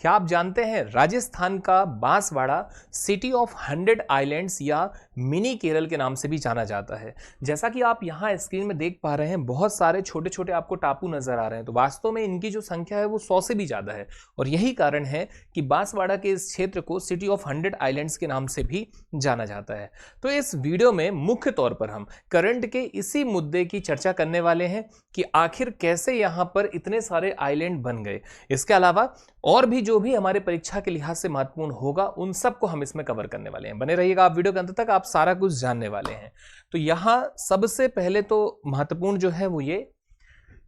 क्या आप जानते हैं राजस्थान का बांसवाड़ा सिटी ऑफ 100 आइलैंड्स या मिनी केरल के नाम से भी जाना जाता है। जैसा कि आप यहाँ स्क्रीन में देख पा रहे हैं, बहुत सारे छोटे छोटे आपको टापू नजर आ रहे हैं। तो वास्तव में इनकी जो संख्या है वो 100 से भी ज्यादा है और यही कारण है कि बांसवाड़ा के इस क्षेत्र को सिटी ऑफ 100 आइलैंड्स के नाम से भी जाना जाता है। तो इस वीडियो में मुख्य तौर पर हम करंट के इसी मुद्दे की चर्चा करने वाले हैं कि आखिर कैसे यहाँ पर इतने सारे आइलैंड बन गए। इसके अलावा और भी जो भी हमारे परीक्षा के लिहाज से महत्वपूर्ण होगा उन सबको हम इसमें कवर करने वाले हैं। बने रहिएगा आप वीडियो के अंत तक, आप सारा कुछ जानने वाले हैं। तो यहां सबसे पहले तो महत्वपूर्ण जो है वो ये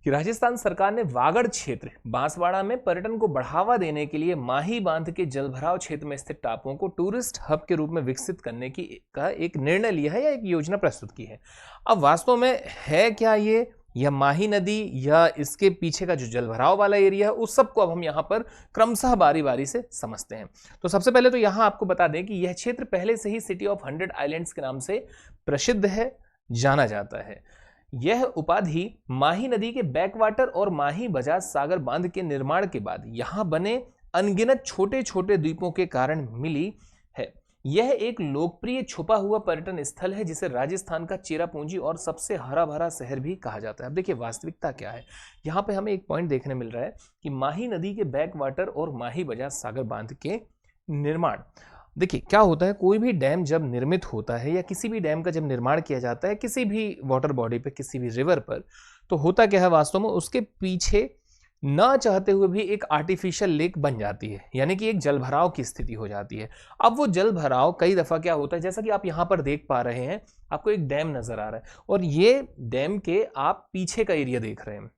कि राजस्थान सरकार ने वागड़ क्षेत्र बांसवाड़ा में पर्यटन को बढ़ावा देने के लिए माही बांध के जलभराव क्षेत्र में स्थित टापुओं को टूरिस्ट हब के रूप में विकसित करने का एक निर्णय लिया है या एक योजना प्रस्तुत की है। अब वास्तव में है क्या ये, या माही नदी या इसके पीछे का जो जलभराव वाला एरिया है, उस सबको अब हम यहाँ पर क्रमशः बारी बारी से समझते हैं। तो सबसे पहले तो यहाँ आपको बता दें कि यह क्षेत्र पहले से ही सिटी ऑफ 100 आइलैंड्स के नाम से प्रसिद्ध है, जाना जाता है। यह उपाधि माही नदी के बैकवाटर और माही बजाज सागर बांध के निर्माण के बाद यहाँ बने अनगिनत छोटे छोटे द्वीपों के कारण मिली है। यह एक लोकप्रिय छुपा हुआ पर्यटन स्थल है जिसे राजस्थान का चेरापूंजी और सबसे हरा भरा शहर भी कहा जाता है। अब देखिए वास्तविकता क्या है, यहाँ पे हमें एक पॉइंट देखने मिल रहा है कि माही नदी के बैकवाटर और माही बजाज सागर बांध के निर्माण। देखिए क्या होता है, कोई भी डैम जब निर्मित होता है या किसी भी डैम का जब निर्माण किया जाता है किसी भी वाटर बॉडी पे, किसी भी रिवर पर, तो होता क्या है वास्तव में उसके पीछे ना चाहते हुए भी एक आर्टिफिशियल लेक बन जाती है, यानी कि एक जलभराव की स्थिति हो जाती है। अब वो जलभराव कई दफा क्या होता है, जैसा कि आप यहां पर देख पा रहे हैं, आपको एक डैम नजर आ रहा है और ये डैम के आप पीछे का एरिया देख रहे हैं।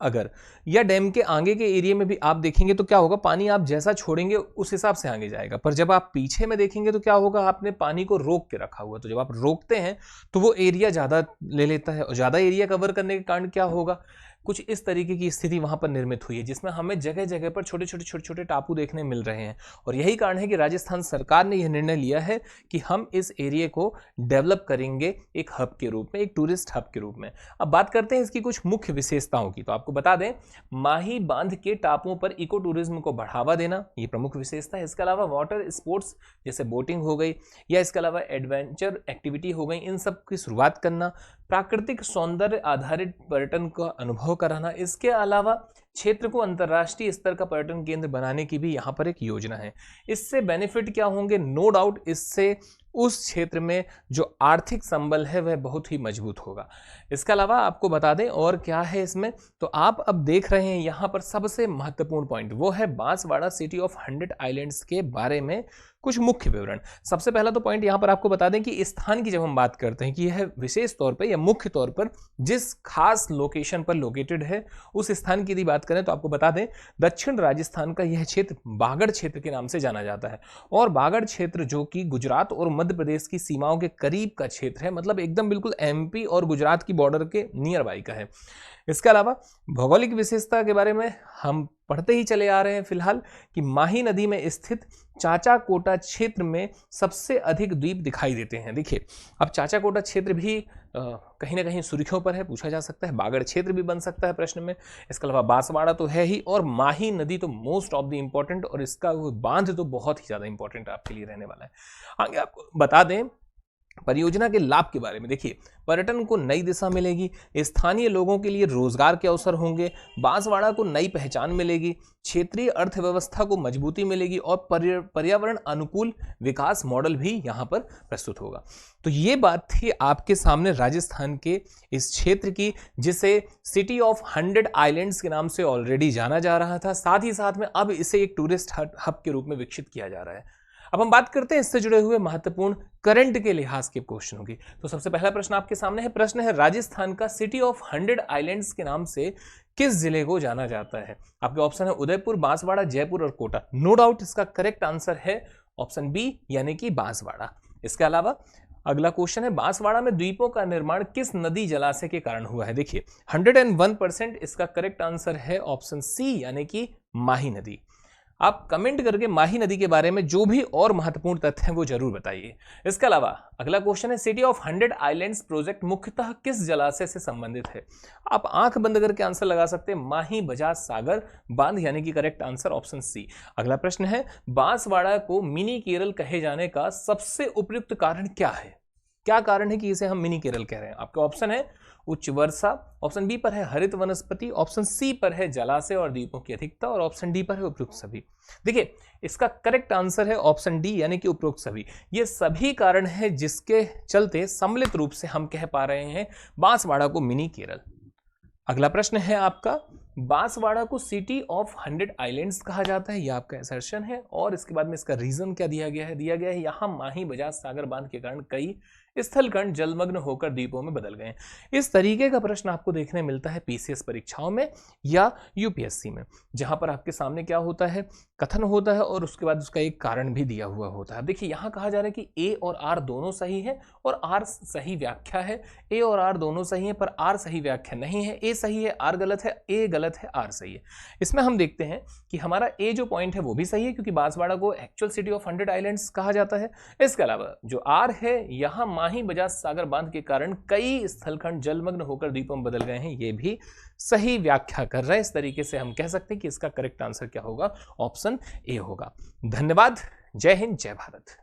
अगर या डैम के आगे के एरिया में भी आप देखेंगे तो क्या होगा, पानी आप जैसा छोड़ेंगे उस हिसाब से आगे जाएगा। पर जब आप पीछे में देखेंगे तो क्या होगा, आपने पानी को रोक के रखा हुआ। तो जब आप रोकते हैं तो वो एरिया ज्यादा ले लेता है और ज्यादा एरिया कवर करने के कारण क्या होगा, कुछ इस तरीके की स्थिति वहां पर निर्मित हुई है जिसमें हमें जगह जगह पर छोटे छोटे टापू देखने मिल रहे हैं। और यही कारण है कि राजस्थान सरकार ने यह निर्णय लिया है कि हम इस एरिया को डेवलप करेंगे एक हब के रूप में, एक टूरिस्ट हब के रूप में। अब बात करते हैं इसकी कुछ मुख्य विशेषताओं की। तो आपको बता दें, माही बांध के टापुओं पर इको टूरिज्म को बढ़ावा देना ये प्रमुख विशेषता है। इसके अलावा वाटर स्पोर्ट्स जैसे बोटिंग हो गई या इसके अलावा एडवेंचर एक्टिविटी हो गई, इन सब की शुरुआत करना, प्राकृतिक सौंदर्य आधारित पर्यटन का अनुभव कराना। इसके अलावा क्षेत्र को अंतर्राष्ट्रीय स्तर का पर्यटन केंद्र बनाने की भी यहाँ पर एक योजना है। इससे बेनिफिट क्या होंगे, नो डाउट इससे उस क्षेत्र में जो आर्थिक संबल है वह बहुत ही मजबूत होगा। इसके अलावा आपको बता दें और क्या है इसमें, तो आप अब देख रहे हैं यहाँ पर सबसे महत्वपूर्ण पॉइंट वो है बांसवाड़ा सिटी ऑफ 100 आइलैंड्स के बारे में कुछ मुख्य विवरण। सबसे पहला तो पॉइंट यहाँ पर आपको बता दें कि स्थान की जब हम बात करते हैं कि यह विशेष तौर पर या मुख्य तौर पर जिस खास लोकेशन पर लोकेटेड है उस स्थान की यदि बात करें तो आपको बता दें दक्षिण राजस्थान का यह क्षेत्र बागड़ क्षेत्र के नाम से जाना जाता है। और बागड़ क्षेत्र जो कि गुजरात और मध्य प्रदेश की सीमाओं के करीब का क्षेत्र है, मतलब एकदम बिल्कुल एमपी और गुजरात की बॉर्डर के नियर बाई का है। इसके अलावा भौगोलिक विशेषता के बारे में हम पढ़ते ही चले आ रहे हैं फिलहाल कि माही नदी में स्थित चाचा कोटा क्षेत्र में सबसे अधिक द्वीप दिखाई देते हैं। देखिए अब चाचा कोटा क्षेत्र भी कहीं ना कहीं सुर्खियों पर है, पूछा जा सकता है। बागड़ क्षेत्र भी बन सकता है प्रश्न में। इसके अलावा बांसवाड़ा तो है ही और माही नदी तो मोस्ट ऑफ द इंपॉर्टेंट, और इसका बांध तो बहुत ही ज्यादा इंपॉर्टेंट आपके लिए रहने वाला है। आगे आपको बता दें परियोजना के लाभ के बारे में। देखिए पर्यटन को नई दिशा मिलेगी, स्थानीय लोगों के लिए रोजगार के अवसर होंगे, बांसवाड़ा को नई पहचान मिलेगी, क्षेत्रीय अर्थव्यवस्था को मजबूती मिलेगी और पर्यावरण अनुकूल विकास मॉडल भी यहां पर प्रस्तुत होगा। तो ये बात थी आपके सामने राजस्थान के इस क्षेत्र की जिसे सिटी ऑफ 100 आइलैंड्स के नाम से ऑलरेडी जाना जा रहा था। साथ ही साथ में अब इसे एक टूरिस्ट हब के रूप में विकसित किया जा रहा है। अब हम बात करते हैं इससे जुड़े हुए महत्वपूर्ण करंट के लिहाज के क्वेश्चनों की। तो सबसे पहला प्रश्न आपके सामने है, प्रश्न है राजस्थान का सिटी ऑफ 100 आइलैंड्स के नाम से किस जिले को जाना जाता है। आपके ऑप्शन है उदयपुर, बांसवाड़ा, जयपुर और कोटा। नो डाउट इसका करेक्ट आंसर है ऑप्शन बी यानी कि बांसवाड़ा। इसके अलावा अगला क्वेश्चन है बांसवाड़ा में द्वीपों का निर्माण किस नदी जलाशय के कारण हुआ है। देखिए 101% इसका करेक्ट आंसर है ऑप्शन सी यानी कि माही नदी। आप कमेंट करके माही नदी के बारे में जो भी और महत्वपूर्ण तथ्य हैं वो जरूर बताइए। इसके अलावा अगला क्वेश्चन है, सिटी ऑफ 100 आइलैंड्स प्रोजेक्ट मुख्यतः किस जलाशय से संबंधित है? आप आंख बंद करके आंसर लगा सकते हैं, माही बजाज सागर बांध, यानी कि करेक्ट आंसर ऑप्शन सी। अगला प्रश्न है, बांसवाड़ा को मिनी केरल कहे जाने का सबसे उपयुक्त कारण क्या है? क्या कारण है कि इसे हम मिनी केरल कह रहे हैं? आपके ऑप्शन है उच्च वर्षा, ऑप्शन बी पर है हरित वनस्पति, ऑप्शन सी पर है जलाशय और द्वीपों की अधिकता, और ऑप्शन डी पर है उपयुक्त सभी। देखिए, इसका करेक्ट आंसर है ऑप्शन डी, यानी कि उपयुक्त सभी। ये सभी कारण है जिसके चलते सम्मिलित रूप से हम कह पा रहे हैं बांसवाड़ा को मिनी केरल। अगला प्रश्न है आपका, बांसवाड़ा को सिटी ऑफ 100 आइलैंड्स कहा जाता है, यह आपका असर्शन है, और इसके बाद में इसका रीजन क्या दिया गया है? दिया गया है यहां माही बजाज सागर बांध के कारण कई स्थलखंड जलमग्न होकर द्वीपों में बदल गए। इस तरीके का प्रश्न आपको देखने मिलता है पीसीएस परीक्षाओं में या यूपीएससी में, जहां पर आपके सामने क्या होता है, कथन होता है और उसके बाद उसका एक कारण भी दिया हुआ होता है। देखिए, यहां कहा जा रहा है कि ए और आर दोनों सही है और आर सही व्याख्या है। ए और आर दोनों सही है पर आर सही व्याख्या नहीं है। ए सही है, आर गलत है, ए गलत है, आर सही है। इसमें हम देखते हैं कि हमारा ए जो पॉइंट है वो भी सही है, क्योंकि बांसवाड़ा को एक्चुअल सिटी ऑफ 100 आइलैंड्स कहा जाता है। इसके अलावा जो आर है, यहां माही बजाज सागर बांध के कारण कई स्थलखंड जलमग्न होकर द्वीपों में बदल गए हैं, ये भी सही व्याख्या कर रहा है। इस तरीके से हम कह सकते हैं कि इसका करेक्ट आंसर क्या होगा? ऑप्शन ए होगा। धन्यवाद। जय हिंद, जय भारत।